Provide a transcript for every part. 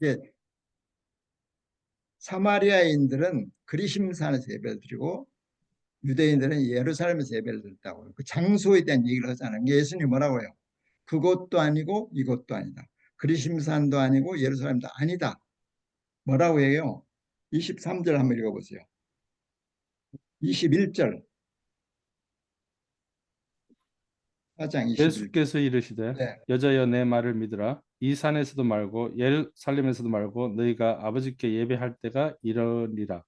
이게 사마리아인들은 그리심산에서 예배를 드리고 유대인들은 예루살렘에서 예배를 드렸다고요. 그 장소에 대한 얘기를 하잖아요. 예수님이 뭐라고 해요? 그것도 아니고 이것도 아니다. 그리심산도 아니고 예루살렘도 아니다. 뭐라고 해요? 23절 한번 읽어보세요. 21절. 4장 21절. 예수께서 이르시되 네. 여자여 내 말을 믿으라. 이 산에서도 말고 예루살렘에서도 말고 너희가 아버지께 예배할 때가 이러니라.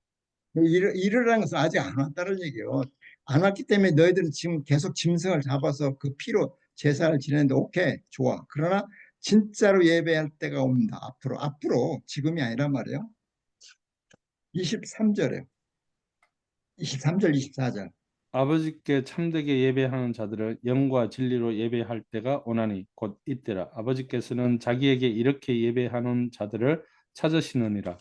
이르라는 것은 아직 안 왔다는 얘기예요. 안 왔기 때문에 너희들은 지금 계속 짐승을 잡아서 그 피로 제사를 지내는데 오케이, 좋아. 그러나 진짜로 예배할 때가 옵니다. 앞으로 지금이 아니란 말이에요. 23절에요. 23절, 24절. 아버지께 참되게 예배하는 자들을 영과 진리로 예배할 때가 오나니 곧 이때라. 아버지께서는 자기에게 이렇게 예배하는 자들을 찾으시느니라.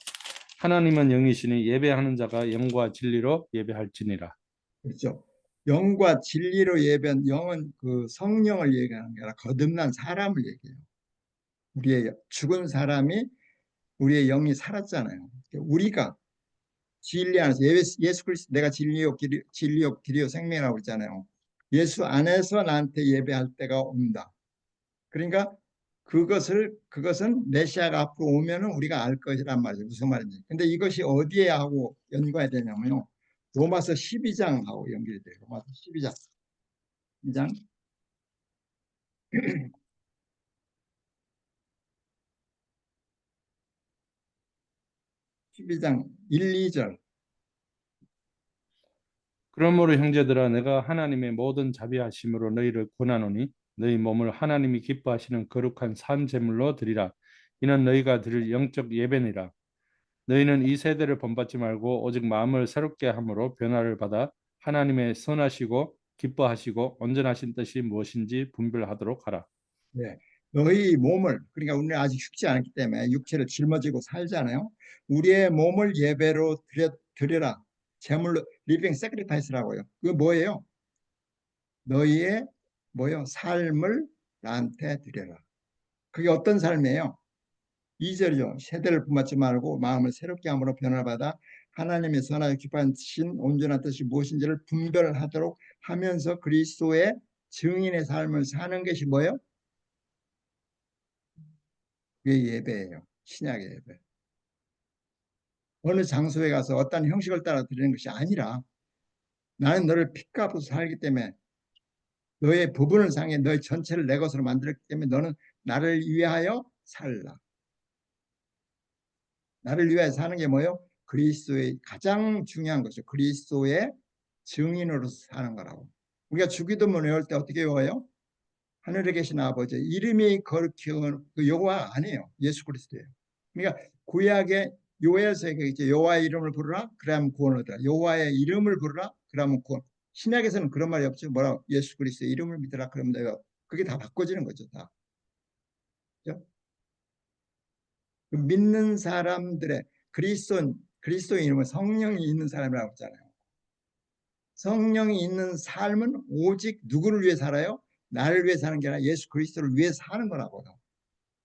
하나님은 영이시니 예배하는 자가 영과 진리로 예배할지니라. 그렇죠. 영과 진리로 예배한 영은 그 성령을 얘기하는 게 아니라 거듭난 사람을 얘기해요. 우리의 죽은 사람이 우리의 영이 살았잖아요. 우리가 진리 안에서 예수 그리스도 내가 진리요 길이요 생명이라고 그랬잖아요. 예수 안에서 나한테 예배할 때가 온다. 그러니까 그것은 메시아가 앞으로 오면은 우리가 알 것이란 말이죠. 무슨 말인지. 근데 이것이 어디에 하고 연관이 되냐면요. 로마서 12장하고 연결이 돼요. 로마서 12장. 2장 12장 1, 2절. 그러므로 형제들아 내가 하나님의 모든 자비하심으로 너희를 권하노니 너희 몸을 하나님이 기뻐하시는 거룩한 산 제물로 드리라. 이는 너희가 드릴 영적 예배니라. 너희는 이 세대를 본받지 말고 오직 마음을 새롭게 함으로 변화를 받아 하나님의 선하시고 기뻐하시고 온전하신 뜻이 무엇인지 분별하도록 하라. 네. 너희 몸을 그러니까 우리는 아직 죽지 않았기 때문에 육체를 짊어지고 살잖아요. 우리의 몸을 예배로 드려라. 제물로 리빙 세크리파이스라고요. 그거 뭐예요? 너희의 뭐요? 삶을 나한테 드려라. 그게 어떤 삶이에요? 2절이죠. 세대를 품앗지 말고 마음을 새롭게 함으로 변화를 받아 하나님의 선하고 기뻐하신 온전한 뜻이 무엇인지를 분별하도록 하면서 그리스도의 증인의 삶을 사는 것이 뭐예요? 그게 예배예요. 신약의 예배. 어느 장소에 가서 어떤 형식을 따라 드리는 것이 아니라 나는 너를 핏값으로 살기 때문에 너의 부분을 상해 너의 전체를 내 것으로 만들었기 때문에 너는 나를 위하여 살라. 나를 위하여 사는 게 뭐예요? 그리스도의 가장 중요한 것이죠. 그리스도의 증인으로서 사는 거라고. 우리가 주기도문 외울 때 어떻게 외워요? 하늘에 계신 아버지 이름이 거룩히 그 여호와 아니에요. 예수 그리스도예요. 그러니까 구약의 요엘서에 이제 여호와의 이름을 부르라 그러면 구원을 얻으라. 여호와의 이름을 부르라 그러면 구원. 신약에서는 그런 말이 없죠. 뭐라 예수 그리스도의 이름을 믿으라 그러면 돼요. 그게 다 바꿔지는 거죠. 다. 그렇죠? 믿는 사람들의 그리스도의 이름은 성령이 있는 사람이라고 했잖아요. 성령이 있는 삶은 오직 누구를 위해 살아요? 나를 위해 사는 게 아니라 예수 그리스도를 위해 사는 거라고요.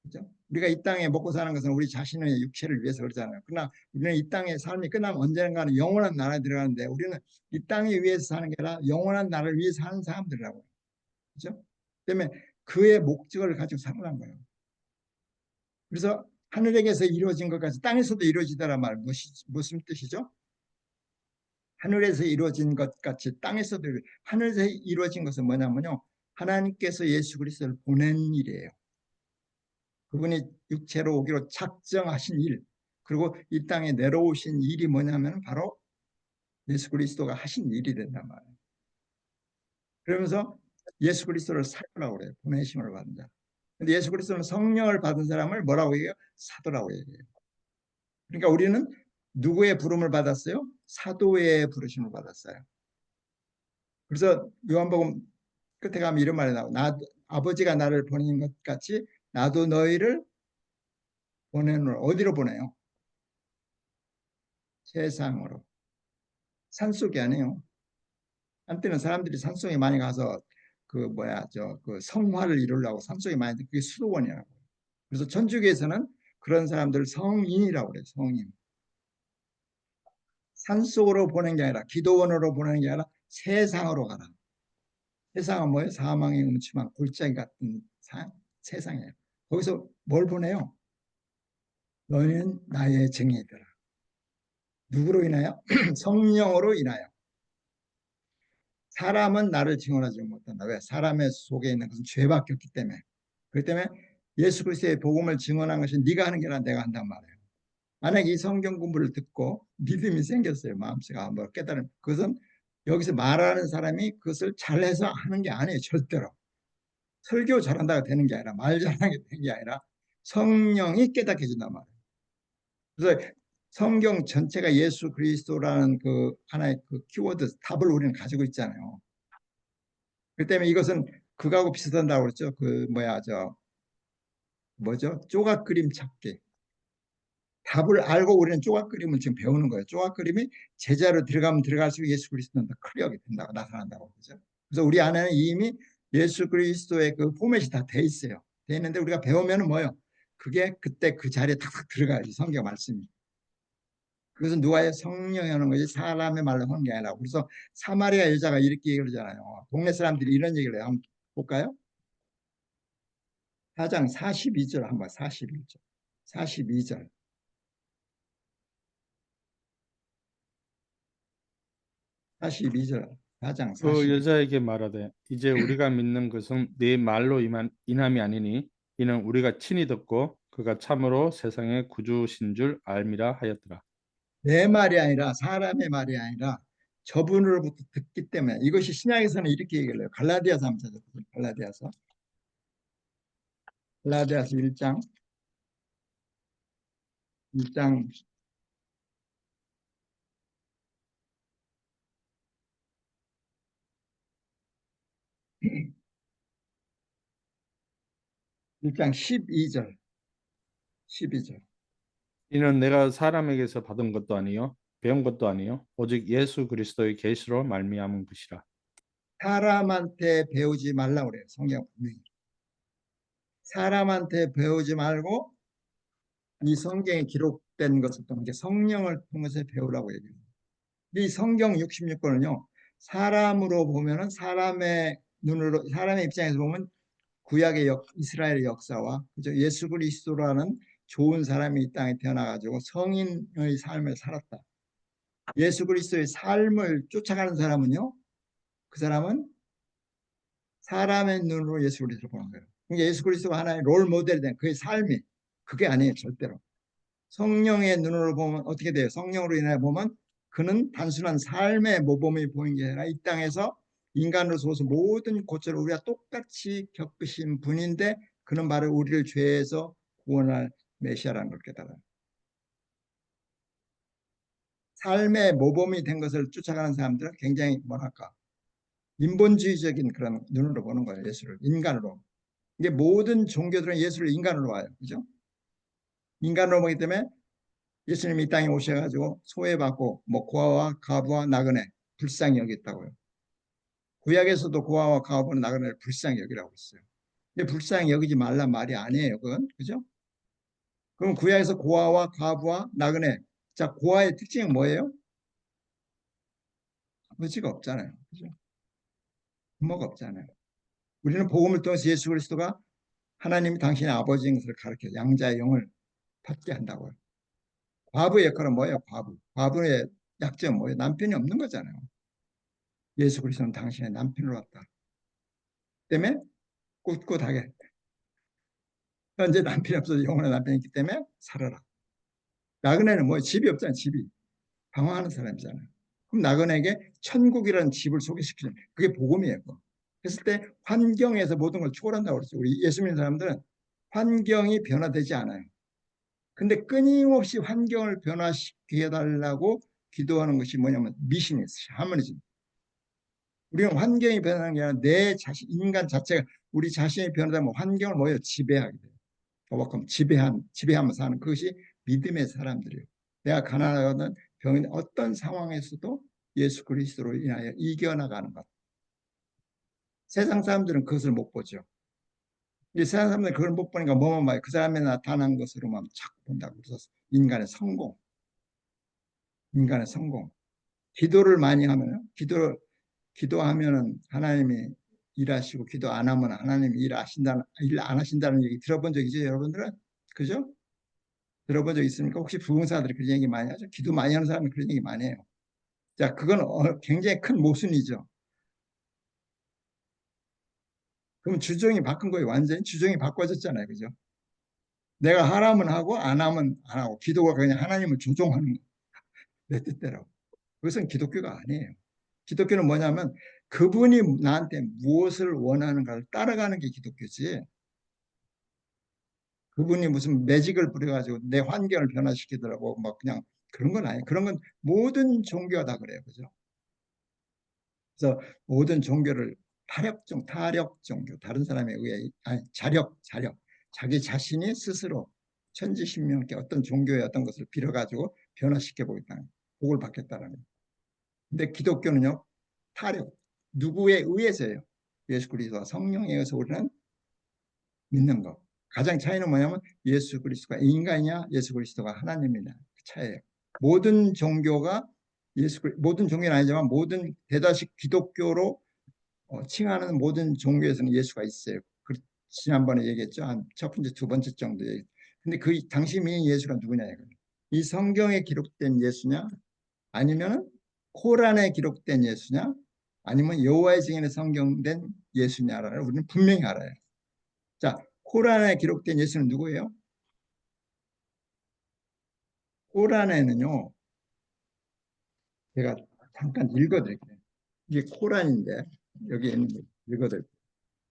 그렇죠? 우리가 이 땅에 먹고 사는 것은 우리 자신의 육체를 위해서 그러잖아요. 그러나 우리는 이 땅의 삶이 끝나면 언젠가는 영원한 나라에 들어가는데 우리는 이 땅에 위해서 사는 게 아니라 영원한 나라를 위해 사는 사람들이라고요. 그렇죠? 때문에 그의 목적을 가지고 살아난 거예요. 그래서 하늘에게서 이루어진 것까지 땅에서도 이루어지더란 말 무슨 뜻이죠? 하늘에서 이루어진 것 같이 땅에서도 하늘에서 이루어진 것은 뭐냐면요. 하나님께서 예수 그리스도를 보낸 일이에요. 그분이 육체로 오기로 작정하신 일, 그리고 이 땅에 내려오신 일이 뭐냐면 바로 예수 그리스도가 하신 일이 된단 말이에요. 그러면서 예수 그리스도를 살라고 그래요. 보내심을 받은 자. 근데 예수 그리스도는 성령을 받은 사람을 뭐라고 얘기해요? 사도라고 얘기해요. 그러니까 우리는 누구의 부름을 받았어요? 사도의 부르심을 받았어요. 그래서 요한복음 끝에 가면 이런 말이 나와요. 아버지가 나를 보내는 것 같이 나도 너희를 보내노라. 어디로 보내요? 세상으로. 산속이 아니에요. 한때는 사람들이 산속에 많이 가서 그 뭐야 저 그 성화를 이루려고 산속에 많이 그게 수도원이라고. 그래서 천주교에서는 그런 사람들 성인이라고 그래요. 성인. 산속으로 보낸 게 아니라 기도원으로 보내는 게 아니라 세상으로 가라. 세상은 뭐예요? 사망의 음침한 골짜기 같은 세상이에요. 거기서 뭘 보내요? 너희는 나의 증인이더라. 누구로 인하여? 성령으로 인하여. 사람은 나를 증언하지 못한다. 왜? 사람의 속에 있는 것은 죄밖에 없기 때문에. 그렇기 때문에 예수 그리스도의 복음을 증언한 것이 네가 하는 게 아니라 내가 한단 말이에요. 만약에 이 성경 공부를 듣고 믿음이 생겼어요. 마음속에 뭐 깨달음. 그것은 여기서 말하는 사람이 그것을 잘해서 하는 게 아니에요. 절대로. 설교 잘한다가 되는 게 아니라 말 잘하는 게 되는 게 아니라 성령이 깨닫게 해준단 말이에요. 그래서 성경 전체가 예수 그리스도라는 그 하나의 그 키워드 답을 우리는 가지고 있잖아요. 그렇기 때문에 이것은 그거하고 비슷하다고 그랬죠. 그 뭐야 저 뭐죠? 조각 그림 찾기. 답을 알고 우리는 조각 그림을 지금 배우는 거예요. 조각 그림이 제자로 들어가면 들어갈수록 예수 그리스도는 더 크게 된다고 나타난다고 그러죠. 그래서 우리 안에는 이미 예수 그리스도의 그 포맷이 다 돼 있어요. 돼 있는데 우리가 배우면은 뭐요? 그게 그때 그 자리에 탁탁 들어가야지 성경 말씀이. 그것은 누가의 성령이 하는 거지 사람의 말로 하는 게 아니라. 그래서 사마리아 여자가 이렇게 그러잖아요. 동네 사람들이 이런 얘기를 해요. 한번 볼까요? 4장 42절 한번 41절. 42절. 42절. 4장 그 42절. 여자에게 말하되 이제 우리가 믿는 것은 네 말로 인함이 아니니 이는 우리가 친히 듣고 그가 참으로 세상의 구주신 줄 알미라 하였더라. 내 말이 아니라 사람의 말이 아니라 저분으로부터 듣기 때문에 이것이 신약에서는 이렇게 얘기를 해요. 갈라디아서 한번 찾아보세요. 갈라디아서 1장 1장 1장 12절 12절. 이는 내가 사람에게서 받은 것도 아니요 배운 것도 아니요 오직 예수 그리스도의 계시로 말미암은 것이라. 사람한테 배우지 말라고 그래요. 성경 분명히. 사람한테 배우지 말고 이 성경에 기록된 것을 통해 성령을 통해서 배우라고 얘기해요. 이 성경 66권은요. 사람으로 보면은 사람의 눈으로 사람의 입장에서 보면 구약의 이스라엘의 역사와 그죠? 예수 그리스도라는 좋은 사람이 이 땅에 태어나가지고 성인의 삶을 살았다. 예수 그리스도의 삶을 쫓아가는 사람은요. 그 사람은 사람의 눈으로 예수 그리스도를 보는 거예요. 그러니까 예수 그리스도가 하나의 롤 모델이 된 그의 삶이 그게 아니에요. 절대로. 성령의 눈으로 보면 어떻게 돼요? 성령으로 인해 보면 그는 단순한 삶의 모범이 보이는 게 아니라 이 땅에서 인간으로서 모든 고초를 우리가 똑같이 겪으신 분인데 그는 바로 우리를 죄에서 구원할 메시아라는 걸 깨달아요. 삶의 모범이 된 것을 쫓아가는 사람들은 굉장히 뭐랄까 인본주의적인 그런 눈으로 보는 거예요. 예수를 인간으로. 이게 모든 종교들은 예수를 인간으로 와요. 그죠? 인간으로 보기 때문에 예수님이 이 땅에 오셔가지고 소외받고 뭐 고아와 과부와 나그네 불쌍히 여겼다고요. 구약에서도 고아와 과부와 나그네를 불쌍히 여기라고 했어요. 근데 불쌍히 여기지 말란 말이 아니에요. 그건 그죠? 그럼 구약에서 고아와 과부와 나그네 자 고아의 특징은 뭐예요? 아버지가 없잖아요. 그죠? 부모가 없잖아요. 우리는 복음을 통해서 예수 그리스도가 하나님이 당신의 아버지인 것을 가르쳐 양자의 영을 받게 한다고요. 과부의 역할은 뭐예요? 과부의 약점은 뭐예요? 남편이 없는 거잖아요. 예수 그리스도는 당신의 남편으로 왔다. 때문에 꿋꿋하게 현재 남편이 없어서 영원한 남편이 있기 때문에 살아라. 나그네는 뭐 집이 없잖아요. 집이. 방황하는 사람이잖아요. 그럼 나그네에게 천국이라는 집을 소개시키는 그게 복음이에요. 그거. 그랬을 때 환경에서 모든 걸 초월한다고 그랬죠. 우리 예수 믿는 사람들은 환경이 변화되지 않아요. 근데 끊임없이 환경을 변화시켜 달라고 기도하는 것이 뭐냐면 미신이 있어요. 하모니즘. 우리는 환경이 변하는 게 아니라 내 자신, 인간 자체가 우리 자신이 변하다면 환경을 뭐예요? 지배하게 돼요. 오버컴, 지배하면서 사는 그것이 믿음의 사람들이에요. 내가 가난하거든 병인 어떤 상황에서도 예수 그리스도로 인하여 이겨나가는 것. 세상 사람들은 그것을 못 보죠. 이 세상 사람들 그걸 못 보니까 뭐만 봐요. 그 사람에 나타난 것으로만 자꾸 본다고. 그래서 인간의 성공, 인간의 성공. 기도를 많이 하면 기도하면은 하나님이 일하시고 기도 안 하면 하나님이 일 안 하신다는 얘기 들어본 적 있죠, 여러분들은? 그죠? 들어본 적 있습니까? 혹시 부흥사들이 그런 얘기 많이 하죠? 기도 많이 하는 사람은 그런 얘기 많이 해요. 자, 그건 굉장히 큰 모순이죠. 그럼 주종이 바꾼 거예요. 완전히 주종이 바꿔졌잖아요. 그죠? 내가 하라면 하고 안 하면 안 하고 기도가 그냥 하나님을 조종하는 거. 내 뜻대로. 그것은 기독교가 아니에요. 기독교는 뭐냐면 그분이 나한테 무엇을 원하는가를 따라가는 게 기독교지. 그분이 무슨 매직을 부려가지고 내 환경을 변화시키더라고. 막 그냥 그런 건 아니에요. 그런 건 모든 종교가 다 그래요. 그죠? 그래서 모든 종교를 타력 종교, 다른 사람에 의해, 아니, 자력, 자기 자신이 스스로 천지신명께 어떤 종교의 어떤 것을 빌어가지고 변화시켜 보겠다는, 복을 받겠다는. 근데 기독교는요, 타력, 누구에 의해서예요? 예수 그리스도와 성령에 의해서 우리는 믿는 거. 가장 차이는 뭐냐면 예수 그리스도가 인간이냐, 예수 그리스도가 하나님이냐 그 차이예요. 모든 종교가 모든 종교는 아니지만 모든 대다수 기독교로 칭하는 모든 종교에서는 예수가 있어요. 지난번에 얘기했죠. 한 첫 번째, 두 번째 정도 얘기. 근데 그 당시 민 예수가 누구냐 이거예요. 이 성경에 기록된 예수냐, 아니면 코란에 기록된 예수냐, 아니면 여호와의 증인에 성경된 예수냐를 우리는 분명히 알아요. 자, 코란에 기록된 예수는 누구예요? 코란에는요, 제가 잠깐 읽어드릴게요. 이게 코란인데 여기 있는 거 읽어드릴게요.